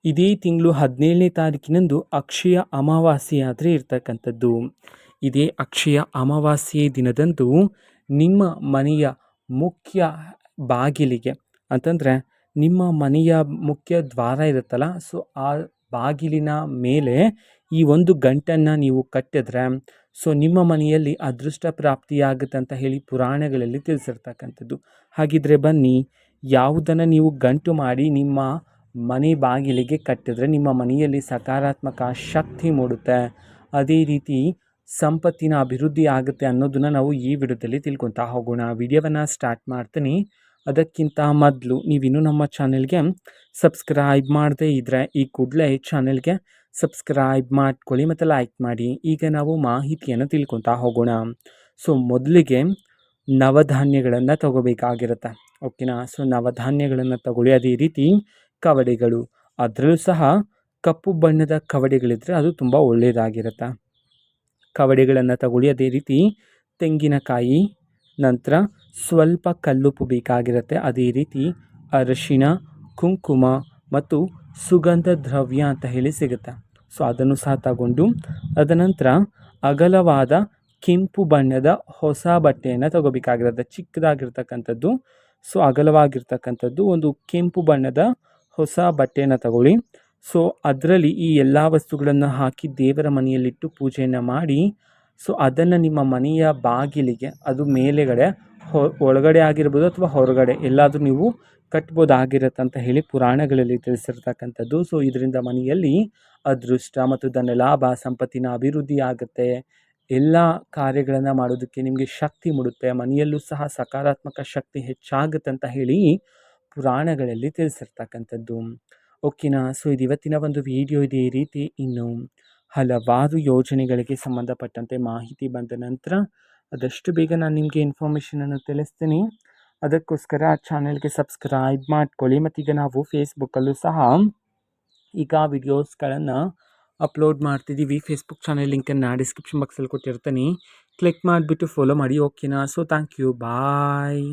ಇದೇ ತಿಂಗಳು 17ನೇ ತಾರೀಕಿನಂದು ಅಕ್ಷಯ ಅಮಾವಾಸ್ಯೆ ಆದರೆ ಇರ್ತಕ್ಕಂಥದ್ದು. ಇದೇ ಅಕ್ಷಯ ಅಮಾವಾಸ್ಯೆ ದಿನದಂದು ನಿಮ್ಮ ಮನೆಯ ಮುಖ್ಯ ಬಾಗಿಲಿಗೆ ಅಂತಂದರೆ ನಿಮ್ಮ ಮನೆಯ ಮುಖ್ಯ ದ್ವಾರ ಇರುತ್ತಲ್ಲ, ಸೊ ಆ ಬಾಗಿಲಿನ ಮೇಲೆ ಈ ಒಂದು ಗಂಟನ್ನು ನೀವು ಕಟ್ಟಿದ್ರೆ ಸೊ ನಿಮ್ಮ ಮನೆಯಲ್ಲಿ ಅದೃಷ್ಟ ಪ್ರಾಪ್ತಿಯಾಗುತ್ತೆ ಅಂತ ಹೇಳಿ ಪುರಾಣಗಳಲ್ಲಿ ತಿಳಿಸಿರ್ತಕ್ಕಂಥದ್ದು. ಹಾಗಿದ್ರೆ ಬನ್ನಿ, ಯಾವುದನ್ನು ನೀವು ಗಂಟು ಮಾಡಿ ನಿಮ್ಮ ಮನೆ ಬಾಗಿಲಿಗೆ ಕಟ್ಟಿದ್ರೆ ನಿಮ್ಮ ಮನೆಯಲ್ಲಿ ಸಕಾರಾತ್ಮಕ ಶಕ್ತಿ ಮೂಡುತ್ತೆ, ಅದೇ ರೀತಿ ಸಂಪತ್ತಿನ ಅಭಿವೃದ್ಧಿ ಆಗುತ್ತೆ ಅನ್ನೋದನ್ನು ನಾವು ಈ ವಿಡಿಯೋದಲ್ಲಿ ತಿಳ್ಕೊತಾ ಹೋಗೋಣ. ವಿಡಿಯೋವನ್ನು ಸ್ಟಾರ್ಟ್ ಮಾಡ್ತೀನಿ. ಅದಕ್ಕಿಂತ ಮೊದಲು ನೀವಿನ್ನೂ ನಮ್ಮ ಚಾನೆಲ್ಗೆ ಸಬ್ಸ್ಕ್ರೈಬ್ ಮಾಡದೇ ಇದ್ದರೆ ಈ ಕೂಡಲೇ ಚಾನೆಲ್ಗೆ ಸಬ್ಸ್ಕ್ರೈಬ್ ಮಾಡ್ಕೊಳ್ಳಿ ಮತ್ತು ಲೈಕ್ ಮಾಡಿ. ಈಗ ನಾವು ಮಾಹಿತಿಯನ್ನು ತಿಳ್ಕೊತಾ ಹೋಗೋಣ. ಸೊ ಮೊದಲಿಗೆ ನವಧಾನ್ಯಗಳನ್ನು ತಗೋಬೇಕಾಗಿರುತ್ತೆ, ಓಕೆನಾ. ಸೊ ನವಧಾನ್ಯಗಳನ್ನು ತಗೊಳ್ಳಿ. ಅದೇ ರೀತಿ ಕವಡೆಗಳು, ಅದರಲ್ಲೂ ಸಹ ಕಪ್ಪು ಬಣ್ಣದ ಕವಡೆಗಳಿದ್ದರೆ ಅದು ತುಂಬ ಒಳ್ಳೆಯದಾಗಿರುತ್ತೆ. ಕವಡೆಗಳನ್ನು ತಗೊಳ್ಳಿ. ಅದೇ ರೀತಿ ತೆಂಗಿನಕಾಯಿ, ನಂತರ ಸ್ವಲ್ಪ ಕಲ್ಲುಪ್ಪು ಬೇಕಾಗಿರುತ್ತೆ. ಅದೇ ರೀತಿ ಅರಿಶಿಣ, ಕುಂಕುಮ ಮತ್ತು ಸುಗಂಧ ದ್ರವ್ಯ ಅಂತ ಹೇಳಿ ಸಿಗುತ್ತೆ. ಸೊ ಅದನ್ನು ಸಹ ತಗೊಂಡು ಅದನಂತರ ಅಗಲವಾದ ಕೆಂಪು ಬಣ್ಣದ ಹೊಸ ಬಟ್ಟೆಯನ್ನು ತಗೋಬೇಕಾಗಿರುತ್ತೆ, ಚಿಕ್ಕದಾಗಿರ್ತಕ್ಕಂಥದ್ದು. ಸೊ ಅಗಲವಾಗಿರ್ತಕ್ಕಂಥದ್ದು ಒಂದು ಕೆಂಪು ಬಣ್ಣದ ಹೊಸ ಬಟ್ಟೆಯನ್ನು ತಗೊಳ್ಳಿ. ಸೊ ಅದರಲ್ಲಿ ಈ ಎಲ್ಲ ವಸ್ತುಗಳನ್ನು ಹಾಕಿ ದೇವರ ಮನೆಯಲ್ಲಿಟ್ಟು ಪೂಜೆಯನ್ನು ಮಾಡಿ, ಸೊ ಅದನ್ನು ನಿಮ್ಮ ಮನೆಯ ಬಾಗಿಲಿಗೆ, ಅದು ಮೇಲೆಗಡೆ ಒಳಗಡೆ ಆಗಿರ್ಬೋದು ಅಥವಾ ಹೊರಗಡೆ ಎಲ್ಲಾದರೂ ನೀವು ಕಟ್ಬೋದಾಗಿರುತ್ತೆ ಅಂತ ಹೇಳಿ ಪುರಾಣಗಳಲ್ಲಿ ತಿಳಿಸಿರ್ತಕ್ಕಂಥದ್ದು. ಸೊ ಇದರಿಂದ ಮನೆಯಲ್ಲಿ ಅದೃಷ್ಟ ಮತ್ತು ಧನ ಲಾಭ, ಸಂಪತ್ತಿನ ಅಭಿವೃದ್ಧಿ ಆಗುತ್ತೆ. ಎಲ್ಲ ಕಾರ್ಯಗಳನ್ನು ಮಾಡೋದಕ್ಕೆ ನಿಮಗೆ ಶಕ್ತಿ ಮೂಡುತ್ತೆ. ಮನೆಯಲ್ಲೂ ಸಹ ಸಕಾರಾತ್ಮಕ ಶಕ್ತಿ ಹೆಚ್ಚಾಗುತ್ತೆ ಅಂತ ಹೇಳಿ ಪುರಾಣಗಳಲ್ಲಿ ತಿಳಿಸಿರ್ತಕ್ಕಂಥದ್ದು, ಓಕೆನಾ. ಸೊ ಇದು ಇವತ್ತಿನ ಒಂದು ವಿಡಿಯೋ ಇದೆ. ಈ ರೀತಿ ಇನ್ನು ಹಲವಾರು ಯೋಜನೆಗಳಿಗೆ ಸಂಬಂಧಪಟ್ಟಂತೆ ಮಾಹಿತಿ ಬಂದ ನಂತರ ಆದಷ್ಟು ಬೇಗ ನಾನು ನಿಮಗೆ ಇನ್ಫಾರ್ಮೇಷನನ್ನು ತಿಳಿಸ್ತೀನಿ. ಅದಕ್ಕೋಸ್ಕರ ಚಾನೆಲ್ಗೆ ಸಬ್ಸ್ಕ್ರೈಬ್ ಮಾಡ್ಕೊಳ್ಳಿ. ಮತ್ತೀಗ ನಾವು ಫೇಸ್ಬುಕ್ಕಲ್ಲೂ ಸಹ ಈಗ ವಿಡಿಯೋಸ್ಗಳನ್ನು ಅಪ್ಲೋಡ್ ಮಾಡ್ತಿದ್ದೀವಿ. ಫೇಸ್ಬುಕ್ ಚಾನೆಲ್ ಲಿಂಕನ್ನು ಡಿಸ್ಕ್ರಿಪ್ಷನ್ ಬಾಕ್ಸಲ್ಲಿ ಕೊಟ್ಟಿರ್ತೀನಿ, ಕ್ಲಿಕ್ ಮಾಡಿಬಿಟ್ಟು ಫಾಲೋ ಮಾಡಿ, ಓಕೆನಾ. So thank you, bye.